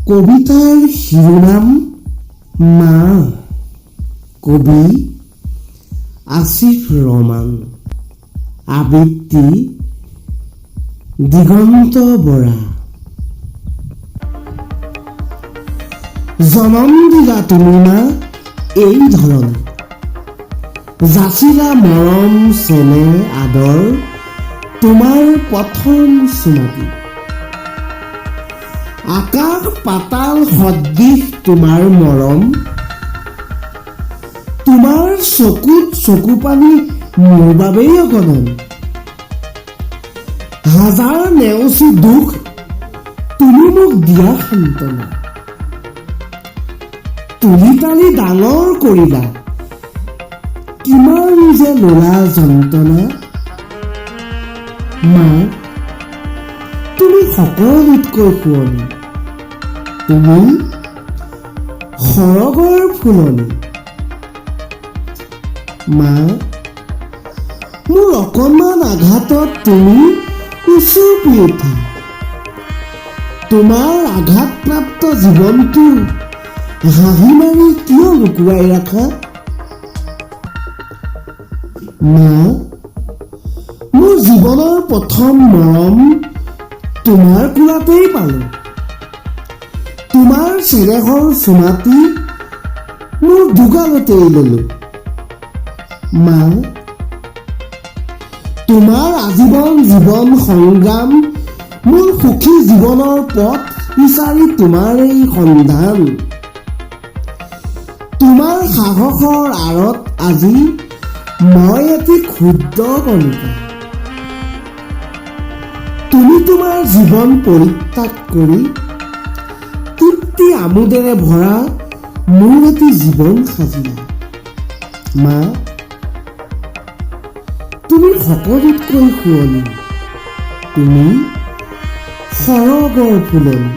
কবিতাৰ শিৰোনাম মা। কবি আসিফ ৰহমান। আবৃত্তি দিগন্ত বৰা। জনম দিলা তুমি মা এই ধৰণ, যাচিলা মৰম চেনেহ আদৰ তোমাৰ প্ৰথম চুমাতি। আকাশ পাতাল সদৃশ তোমাৰ মৰম, তোমাৰ চকুত চকু পানী মোৰ বাবেই অগণন। হাজাৰ নেওচি দুখ তুমি মোক দিয়া সান্তনা, তুলি তালি ডাঙৰ কৰিলা কিমান যে লোলা যন্ত্ৰণা। মা তুমি সকলোতকৈ শুৱনি, তুমি সৰগৰ ফুলনি। মা মোৰ অকণমান আঘাতত তুমি উচুপি উঠা, তোমাৰ আঘাতপ্ৰাপ্ত জীৱনটো হাঁহি মাৰি কিয় লুকুৱাই ৰাখা। মা মোৰ জীৱনৰ প্ৰথম মৰম তোমাৰ কোলাতেই পালো, তোমাৰ চেনেহৰ চুমাতি মোৰ দুগালতেই ললো। মা তোমাৰ আজীৱন জীৱন সংগ্ৰাম, মোৰ সুখী জীৱনৰ পথ বিচাৰি তোমাৰ এই সন্ধান। তোমাৰ সাহসৰ আঁৰত আজি মই এটি ক্ষুদ্ৰ কণিকা। তুমি তোমাৰ জীৱন পৰিত্যাগ কৰি তৃপ্তি আমোদেৰে ভৰা মোৰ এটি জীৱন সাজিলা। মা তুমি সকলোতকৈ শুৱনি, তুমি সৰগৰ ফুলনি।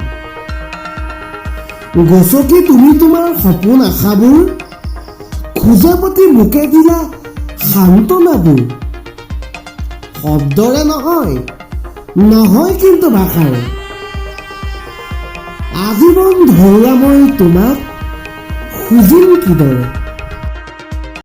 গছকি তুমি তোমাৰ সপোন আশাবোৰ খোজে প্ৰতি মোকে দিলা সান্তনাবোৰ। শব্দৰে নহয় নহয় কিন্তু ভাষাৰে আজীৱন ধৰুৱা মই তোমাক খুজিম কিদৰে।